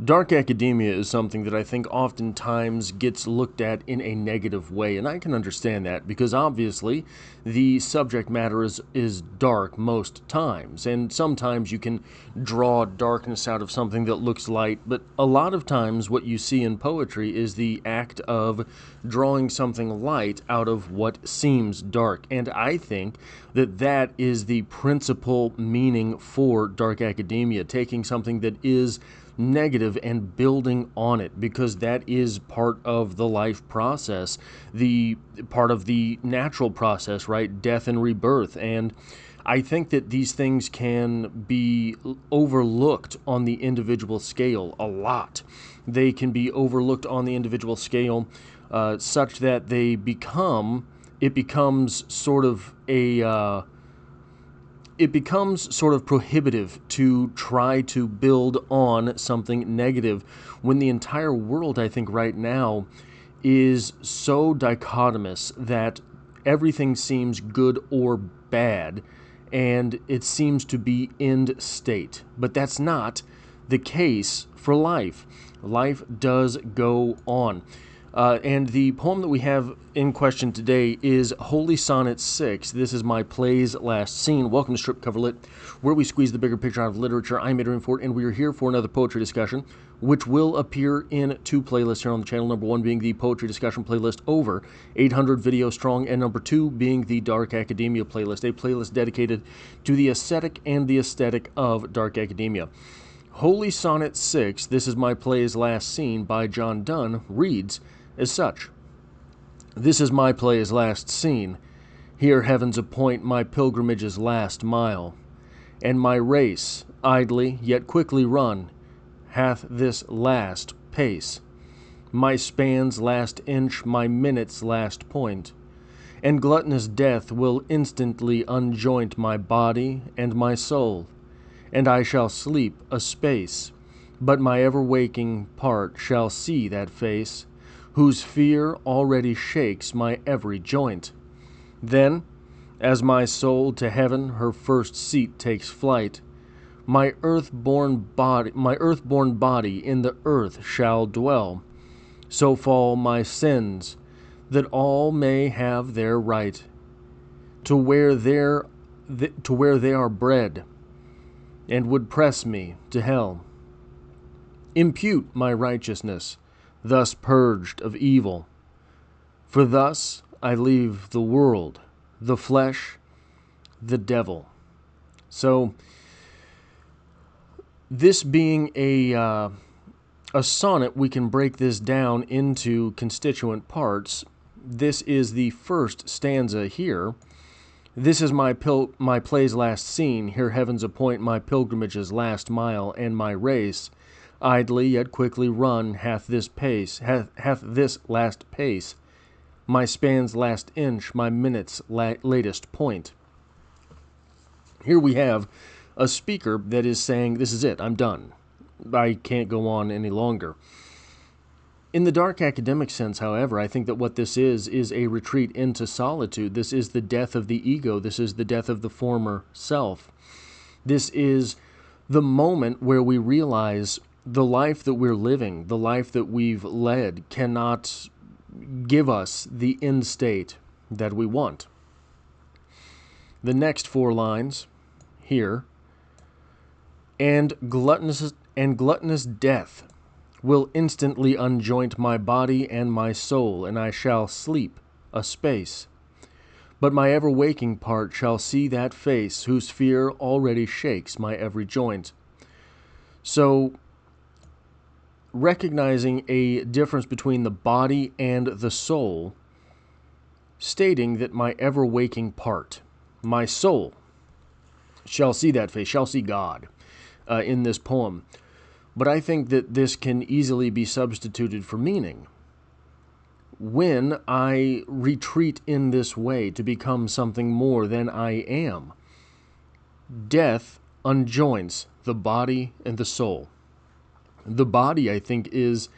Dark academia is something that I think oftentimes gets looked at in a negative way, and I can understand that because obviously the subject matter is dark most times, and sometimes you can draw darkness out of something that looks light, but a lot of times what you see in poetry is the act of drawing something light out of what seems dark, and I think that that is the principal meaning for dark academia, taking something that is negative and building on it, because that is part of the life process, the part of the natural process, right? Death and rebirth. And I think that these things can be overlooked on the individual scale a lot. They can be overlooked on the individual scale such that it becomes sort of prohibitive to try to build on something negative when the entire world, I think, right now is so dichotomous that everything seems good or bad and it seems to be end state. But that's not the case for life. Life does go on. And the poem that we have in question today is Holy Sonnet 6. This is my play's last scene. Welcome to Strip Cover Lit, where we squeeze the bigger picture out of literature. I'm Adrian Ford, and we are here for another poetry discussion, which will appear in two playlists here on the channel. Number one being the poetry discussion playlist, over 800 videos strong, and number two being the Dark Academia playlist, a playlist dedicated to the aesthetic and the aesthetic of Dark Academia. Holy Sonnet 6, this is my play's last scene by John Donne, reads as such. This is my play's last scene. Here heavens appoint my pilgrimage's last mile, and my race, idly yet quickly run, hath this last pace. My span's last inch, my minute's last point, and gluttonous death will instantly unjoint my body and my soul, and I shall sleep a space, but my ever-waking part shall see that face, whose fear already shakes my every joint. Then, as my soul to heaven her first seat takes flight, my earth-born body in the earth shall dwell. So fall my sins, that all may have their right to where they are bred, and would press me to hell. Impute my righteousness, thus purged of evil. For thus I leave the world, the flesh, the devil. So, this being a sonnet, we can break this down into constituent parts. This is the first stanza here. This is my play's last scene. Here heavens appoint my pilgrimage's last mile, and my race, idly yet quickly run, hath this last pace, my span's last inch, my minute's latest point. Here we have a speaker that is saying, this is it, I'm done. I can't go on any longer. In the dark academic sense, however, I think that what this is a retreat into solitude. This is the death of the ego. This is the death of the former self. This is the moment where we realize the life that we're living, the life that we've led, cannot give us the end state that we want. The next four lines here, and gluttonous death will instantly unjoint my body and my soul, and I shall sleep a space. But my ever-waking part shall see that face, whose fear already shakes my every joint. So, recognizing a difference between the body and the soul, stating that my ever-waking part, my soul, shall see that face, shall see God in this poem. But I think that this can easily be substituted for meaning. When I retreat in this way to become something more than I am, death unjoins the body and the soul. The body, I think, is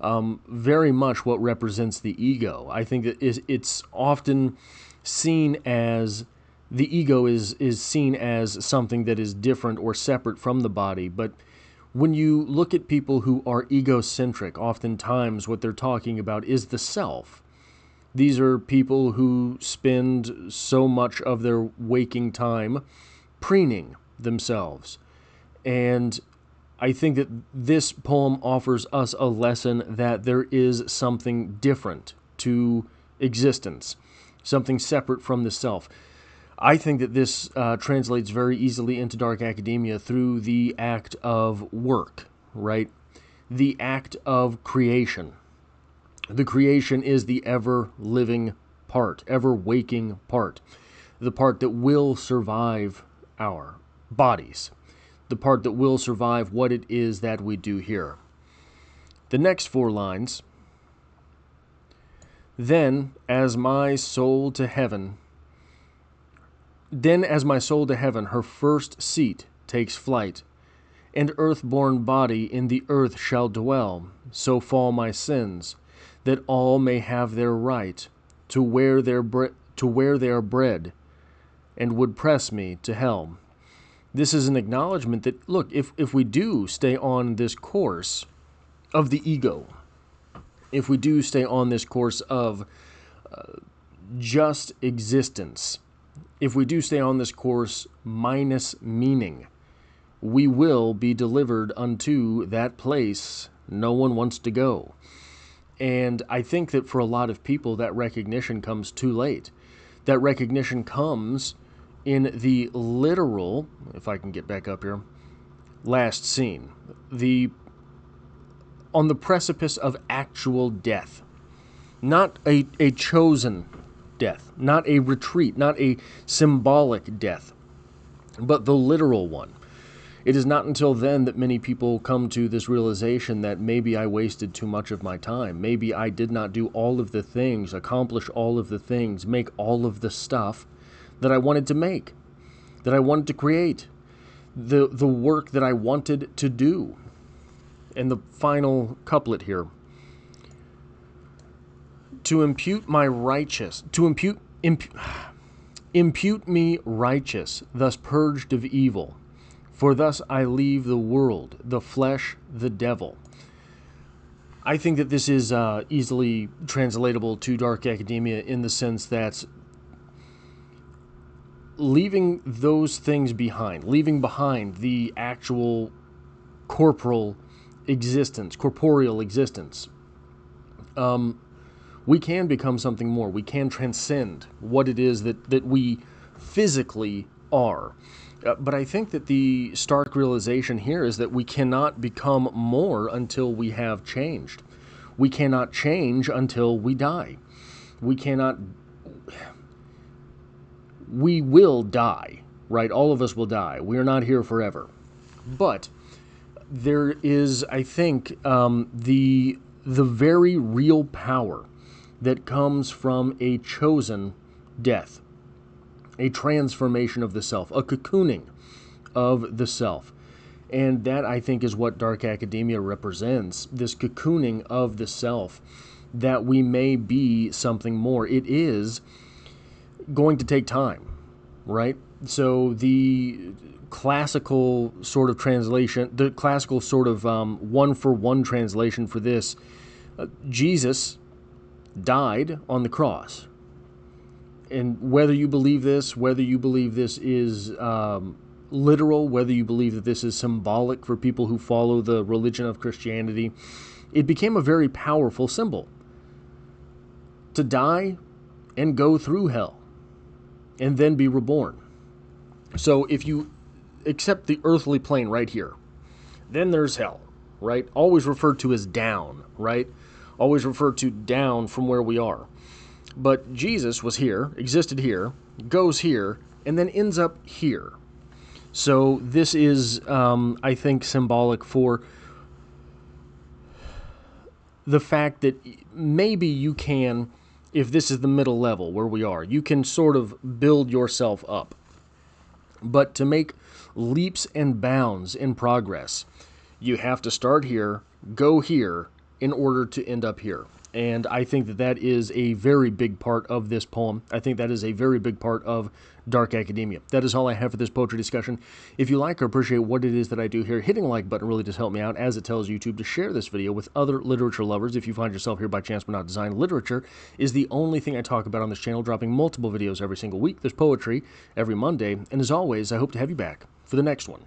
very much what represents the ego. I think that it's often seen as, the ego is seen as something that is different or separate from the body, but When you look at people who are egocentric, oftentimes what they're talking about is the self. These are people who spend so much of their waking time preening themselves. And I think that this poem offers us a lesson that there is something different to existence, something separate from the self. I think that this translates very easily into dark academia through the act of work, right? The act of creation. The creation is the ever-living part, ever-waking part, the part that will survive our bodies, the part that will survive what it is that we do here. The next 4 lines, Then as my soul to heaven, her first seat takes flight, and earth-born body in the earth shall dwell, so fall my sins, that all may have their right to where they are bred, and would press me to hell. This is an acknowledgement that, look, if we do stay on this course of the ego, if we do stay on this course of just existence, if we do stay on this course minus meaning, we will be delivered unto that place no one wants to go. And I think that for a lot of people, that recognition comes too late. That recognition comes in the literal, if I can get back up here, last scene. On the precipice of actual death. Not a chosen death, not a retreat, not a symbolic death, but the literal one. It is not until then that many people come to this realization that maybe I wasted too much of my time. Maybe I did not do all of the things, accomplish all of the things, make all of the stuff that I wanted to make, that I wanted to create, the work that I wanted to do. And the final couplet here. To impute me righteous, thus purged of evil, for thus I leave the world, the flesh, the devil. I think that this is easily translatable to dark academia in the sense that leaving those things behind, leaving behind the actual corporeal existence, we can become something more. We can transcend what it is that we physically are. But I think that the stark realization here is that we cannot become more until we have changed. We cannot change until we die. We will die, right? All of us will die. We are not here forever. But there is, I think, the very real power that comes from a chosen death, a transformation of the self, a cocooning of the self. And that, I think, is what dark academia represents, this cocooning of the self, that we may be something more. It is going to take time, right? So the classical sort of translation, the classical sort of one-for-one translation for this, Jesus died on the cross. And whether you believe this is literal, whether you believe that this is symbolic for people who follow the religion of Christianity, it became a very powerful symbol. To die and go through hell and then be reborn. So if you accept the earthly plane right here, then there's hell, right? Always referred to as down, right? Always referred to down from where we are. But Jesus was here, existed here, goes here, and then ends up here. So this is, I think, symbolic for the fact that maybe you can, if this is the middle level where we are, you can sort of build yourself up. But to make leaps and bounds in progress, you have to start here, go here, in order to end up here. And I think that that is a very big part of this poem. I think that is a very big part of dark academia. That is all I have for this poetry discussion. If you like or appreciate what it is that I do here, hitting the like button really does help me out, as it tells YouTube to share this video with other literature lovers. If you find yourself here by chance but not design, literature is the only thing I talk about on this channel, dropping multiple videos every single week. There's poetry every Monday, and as always, I hope to have you back for the next one.